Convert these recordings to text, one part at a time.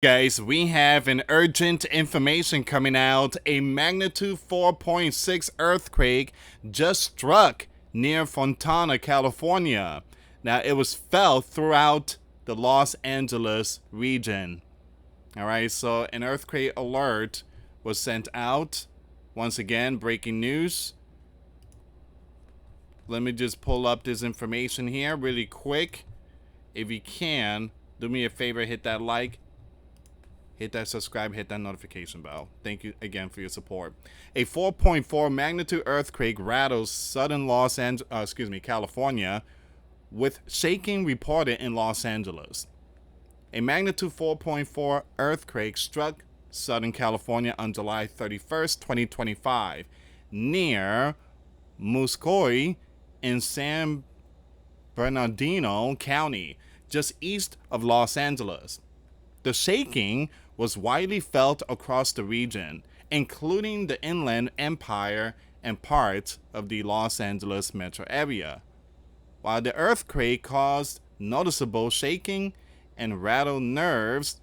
Guys, we have an urgent information coming out. A magnitude 4.6 earthquake just struck near Fontana, California. Now, it was felt throughout the Los Angeles region. All right, so an earthquake alert was sent out. Once again, breaking news. Let me just pull up this information here really quick. If you can, do me a favor, hit that like. Hit that subscribe, hit that notification bell. Thank you again for your support. A 4.4 magnitude earthquake rattles southern California, with shaking reported in Los Angeles. A magnitude 4.4 earthquake struck Southern California on July 31st, 2025, near Muscoy in San Bernardino County, just east of Los Angeles. The shaking was widely felt across the region, including the Inland Empire and parts of the Los Angeles metro area. While the earthquake caused noticeable shaking and rattled nerves,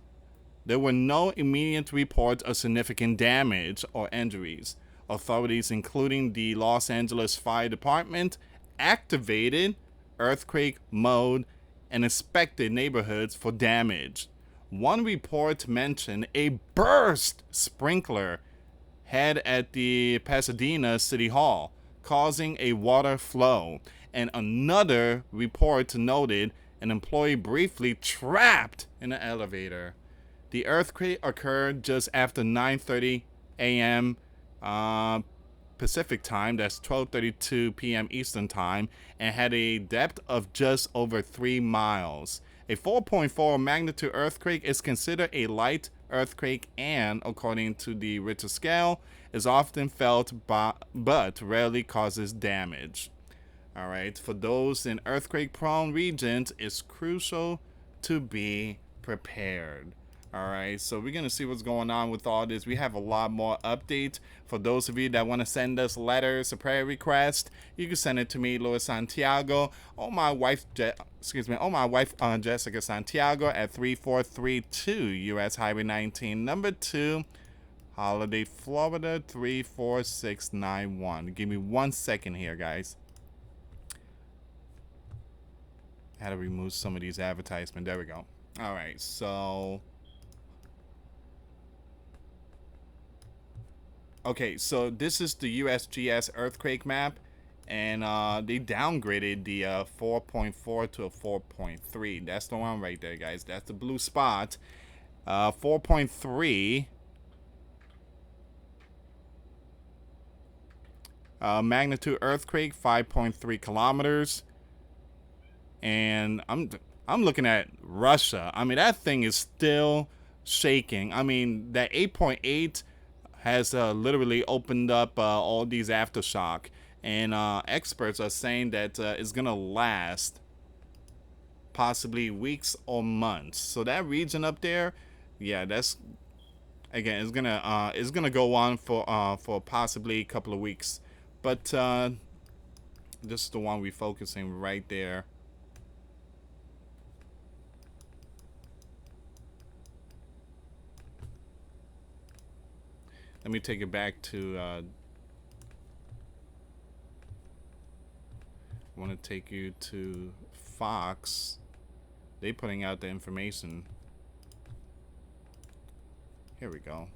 there were no immediate reports of significant damage or injuries. Authorities, including the Los Angeles Fire Department, activated earthquake mode and inspected neighborhoods for damage. One report mentioned a burst sprinkler head at the Pasadena City Hall, causing a water flow, and another report noted an employee briefly trapped in an elevator. The earthquake occurred just after 9:30 a.m. Pacific time, that's 12:32 p.m. Eastern time, and had a depth of just over 3 miles. A 4.4 magnitude earthquake is considered a light earthquake and, according to the Richter scale, is often felt but rarely causes damage. All right, for those in earthquake-prone regions, it's crucial to be prepared. All right, so we're going to see what's going on with all this. We have a lot more updates. For those of you that want to send us letters, a prayer request, you can send it to me, Luis Santiago, or my wife, Jessica Santiago at 3432 US Highway 19, number 2, Holiday, Florida 34691. Give me 1 second here, guys. I had to remove some of these advertisements. There we go. All right, so... Okay, so this is the USGS earthquake map, and they downgraded the 4.4 to a 4.3. That's the one right there, guys. That's the blue spot. 4.3 magnitude earthquake, 5.3 kilometers. And I'm looking at Russia. I mean, that thing is still shaking. I mean, that 8.8 has literally opened up all these aftershock, and experts are saying that it's gonna last possibly weeks or months. So that region up there, yeah, that's again, it's gonna go on for possibly a couple of weeks. But this is the one we're focusing right there. Let me take it back to, I want to take you to Fox. They putting out the information. Here we go.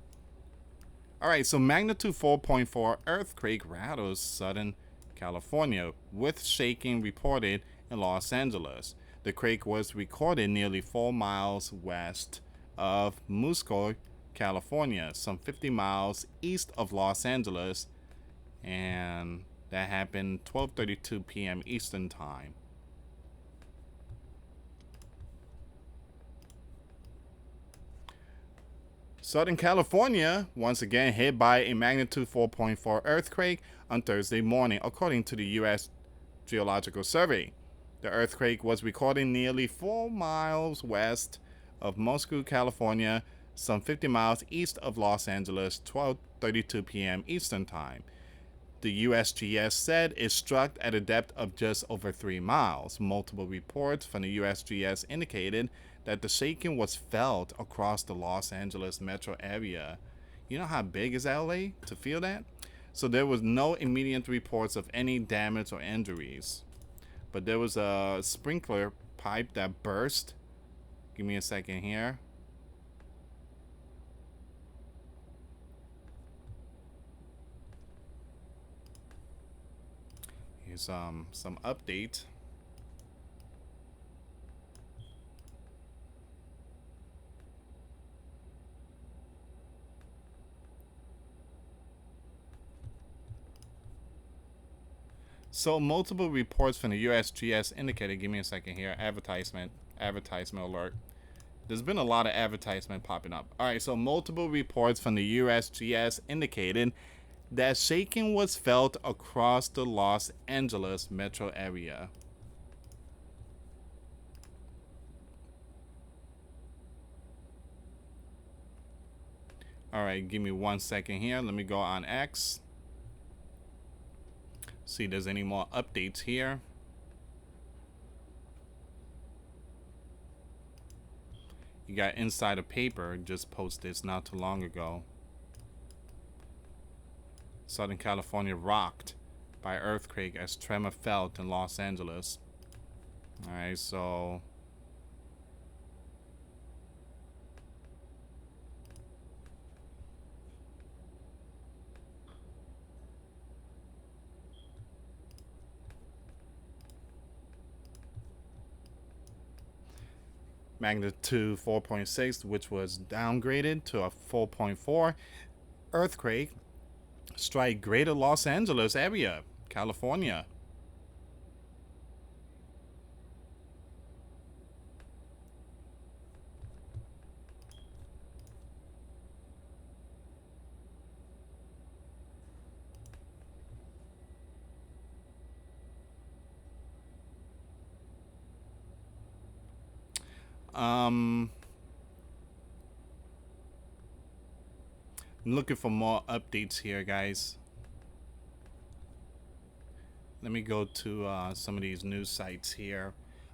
Alright, so magnitude 4.4 earthquake rattles Southern California, with shaking reported in Los Angeles. The quake was recorded nearly 4 miles west of Muscoy, California, some 50 miles east of Los Angeles, and that happened 12:32 p.m. Eastern time. Southern California once again hit by a magnitude 4.4 earthquake on Thursday morning, according to the U.S. Geological Survey. The earthquake was recorded nearly 4 miles west of Muscoy, California, some 50 miles east of Los Angeles, 12:32 p.m. Eastern Time. The USGS said it struck at a depth of just over 3 miles. Multiple reports from the USGS indicated that the shaking was felt across the Los Angeles metro area. You know how big is LA to feel that? So there was no immediate reports of any damage or injuries. But there was a sprinkler pipe that burst. Give me a second here. Here's some update. So multiple reports from the USGS indicated, give me a second here, advertisement alert. There's been a lot of advertisement popping up. All right, so multiple reports from the USGS indicated that shaking was felt across the Los Angeles metro area. All right, give me 1 second here. Let me go on X. See if there's any more updates here. You got Insider Paper just posted this not too long ago. Southern California rocked by earthquake as tremor felt in Los Angeles. All right, so magnitude 4.6, which was downgraded to a 4.4 earthquake, strike greater Los Angeles area, California. I'm looking for more updates here, guys. Let me go to some of these news sites here.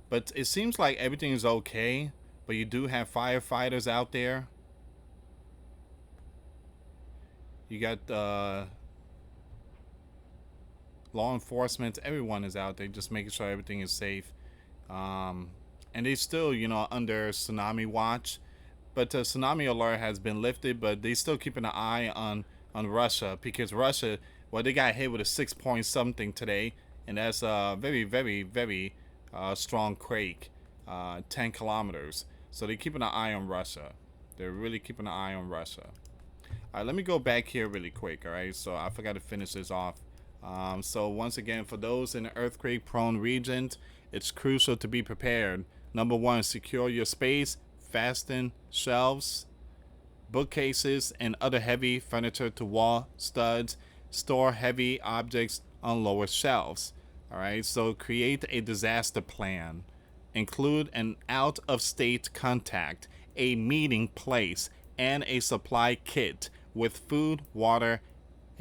But it seems like everything is okay, but you do have firefighters out there. You got law enforcement. Everyone is out there just making sure everything is safe. And they still, you know, under tsunami watch. But the tsunami alert has been lifted, but they still keeping an eye on Russia, because Russia, well, they got hit with a 6 point something today, and that's a very, very, very strong quake, 10 kilometers. So they're keeping an eye on Russia. They're really keeping an eye on Russia. All right, let me go back here really quick, all right? So I forgot to finish this off. So once again, for those in the earthquake-prone regions, it's crucial to be prepared. Number one, secure your space. Fasten shelves, bookcases, and other heavy furniture to wall studs. Store heavy objects on lower shelves. All right, so create a disaster plan. Include an out-of-state contact, a meeting place, and a supply kit with food, water,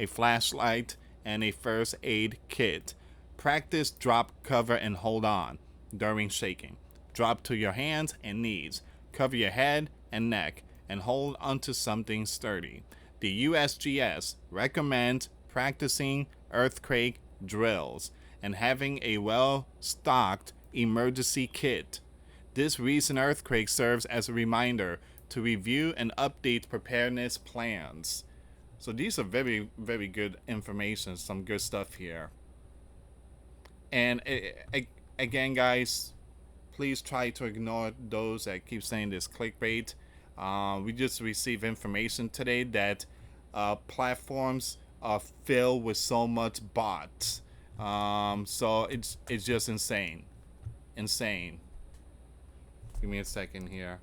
a flashlight, and a first aid kit. Practice drop, cover, and hold on during shaking. Drop to your hands and knees. Cover your head and neck and hold onto something sturdy. The USGS recommends practicing earthquake drills and having a well-stocked emergency kit. This recent earthquake serves as a reminder to review and update preparedness plans. So these are very, very good information, some good stuff here. And again, guys, please try to ignore those that keep saying this clickbait. We just received information today that platforms are filled with so much bots. So it's just insane. Insane. Give me a second here.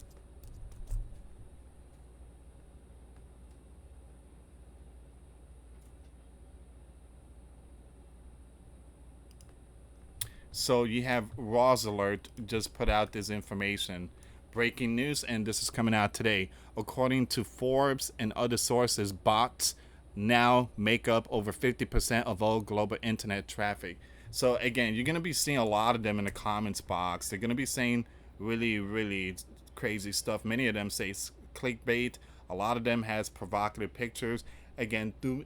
So you have Raw's Alert just put out this information. Breaking news, and this is coming out today. According to Forbes and other sources, bots now make up over 50% of all global internet traffic. So again, you're going to be seeing a lot of them in the comments box. They're going to be saying really, really crazy stuff. Many of them say clickbait. A lot of them has provocative pictures. Again, do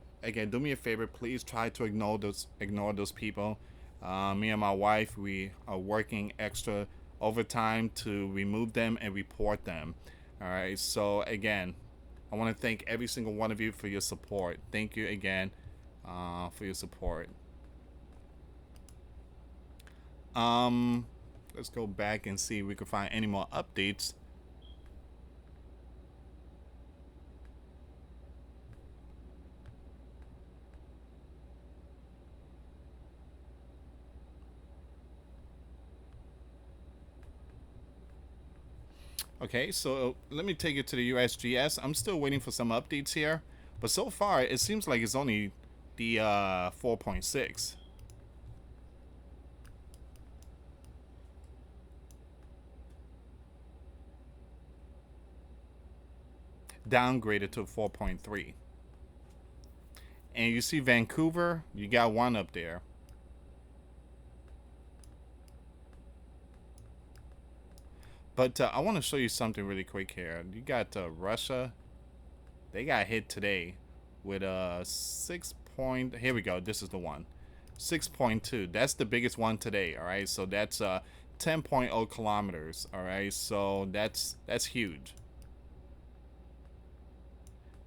me a favor. Please try to ignore those people. Me and my wife, we are working extra overtime to remove them and report them. All right. So again, I want to thank every single one of you for your support. Thank you again for your support. Let's go back and see if we can find any more updates. Okay, so let me take it to the USGS. I'm still waiting for some updates here, but so far it seems like it's only the 4.6. Downgraded to 4.3. And you see Vancouver, you got one up there. But I want to show you something really quick here. You got Russia. They got hit today with a 6 point. Here we go. This is the one. 6.2. That's the biggest one today. All right. So that's 10.0 kilometers. All right. So that's huge.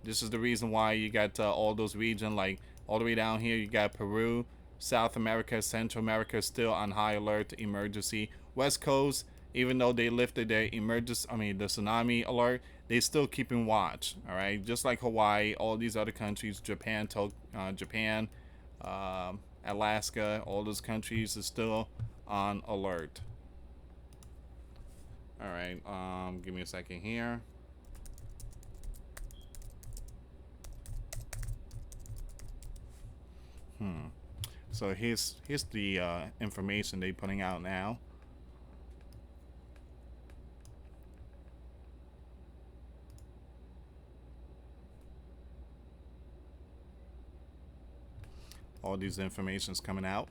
This is the reason why you got all those regions, like all the way down here. You got Peru, South America, Central America still on high alert emergency. West Coast, even though they lifted their the tsunami alert, they still keeping watch. All right, just like Hawaii, all these other countries, Japan, Alaska, all those countries are still on alert. All right, give me a second here. So here's the information they're putting out now. All these information's coming out.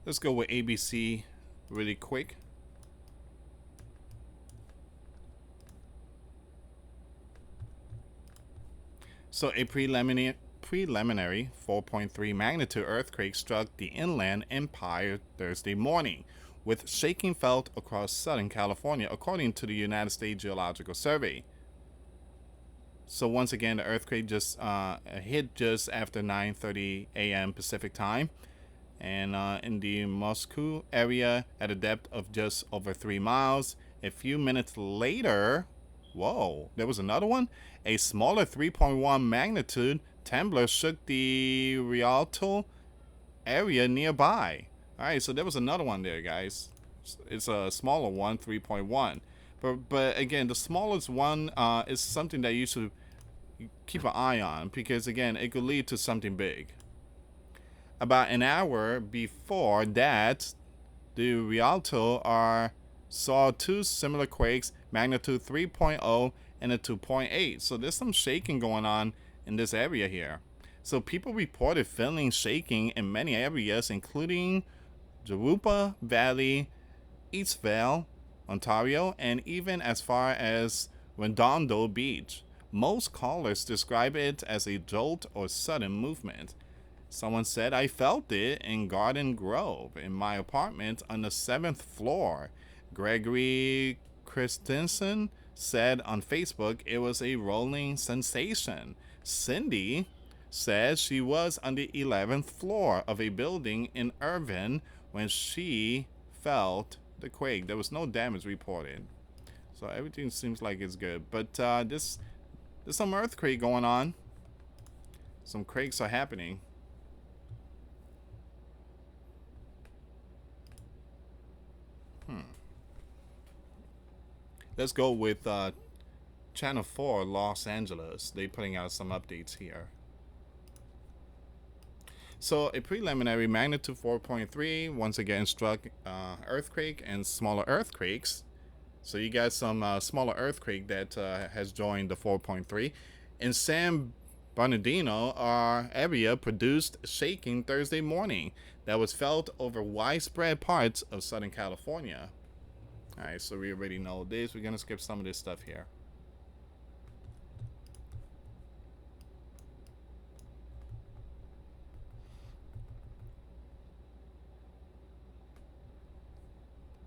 Let's go with ABC really quick. So a preliminary 4.3 magnitude earthquake struck the Inland Empire Thursday morning, with shaking felt across Southern California, according to the United States Geological Survey. So once again, the earthquake just hit just after 9:30 a.m. Pacific time, and in the Muscoy area at a depth of just over 3 miles. A few minutes later, whoa, there was another one. A smaller 3.1 magnitude trembler shook the Rialto area nearby. All right, so there was another one there, guys. It's a smaller one, 3.1. But again, the smallest one is something that you should keep an eye on, because again, it could lead to something big. About an hour before that, the Rialto saw two similar quakes, magnitude 3.0 and a 2.8. So there's some shaking going on in this area here. So people reported feeling shaking in many areas, including Jurupa Valley, Eastvale, Ontario, and even as far as Redondo Beach. Most callers describe it as a jolt or sudden movement. Someone said, "I felt it in Garden Grove in my apartment on the 7th floor." Gregory Christensen said on Facebook it was a rolling sensation. Cindy says she was on the 11th floor of a building in Irvine when she felt the quake. There was no damage reported. So everything seems like it's good. But there's some earthquake going on. Some quakes are happening. Let's go with Channel 4 Los Angeles. They're putting out some updates here. So a preliminary magnitude 4.3 once again struck earthquake and smaller earthquakes. So you got some smaller earthquake that has joined the 4.3. in San Bernardino, our area produced shaking Thursday morning that was felt over widespread parts of Southern California. All right, so we already know this. We're going to skip some of this stuff here.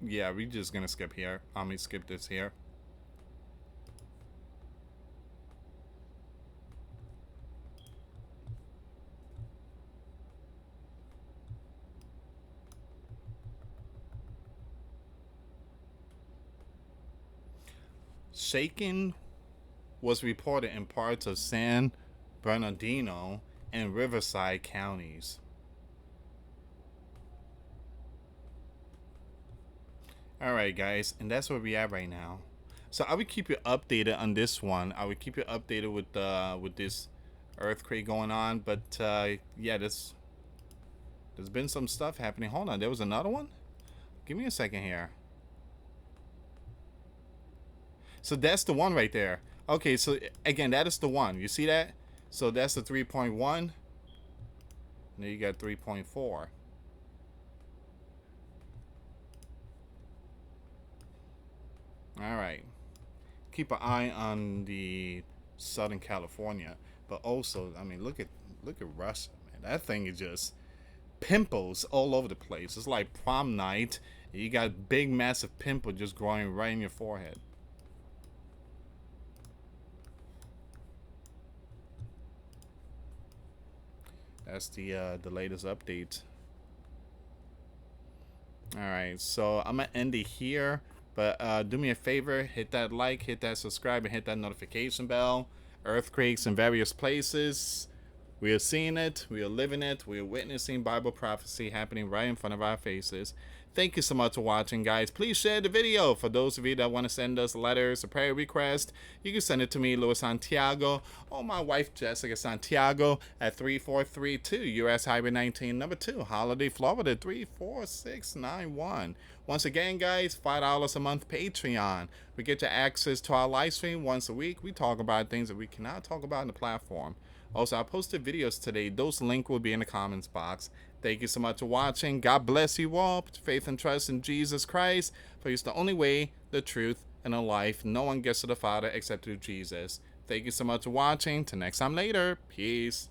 Yeah, we're just going to skip here. Skip this here. Shaking was reported in parts of San Bernardino and Riverside counties. Alright guys, and that's where we at right now. So I will keep you updated on this one. I will keep you updated with this earthquake going on. But yeah, there's been some stuff happening. Hold on, there was another one? Give me a second here. So that's the one right there. Okay, so again, that is the one. You see that? So that's the 3.1. Now you got 3.4. Alright. Keep an eye on the Southern California. But also, I mean, look at Russia, man. That thing is just pimples all over the place. It's like prom night. You got big massive pimple just growing right in your forehead. That's the latest update. Alright, so I'm gonna end it here. But do me a favor, hit that like, hit that subscribe, and hit that notification bell. Earthquakes in various places. We are seeing it, we are living it, we are witnessing Bible prophecy happening right in front of our faces. Thank you so much for watching, guys. Please share the video. For those of you that want to send us letters or prayer requests, you can send it to me, Luis Santiago, or my wife, Jessica Santiago, at 3432 US Highway 19, number 2, Holiday, Florida, 34691. Once again, guys, $5 a month Patreon. We get you access to our live stream once a week. We talk about things that we cannot talk about in the platform. Also, I posted videos today. Those links will be in the comments box. Thank you so much for watching. God bless you all. Put your faith and trust in Jesus Christ, for He's the only way, the truth, and the life. No one gets to the Father except through Jesus. Thank you so much for watching. Till next time later. Peace.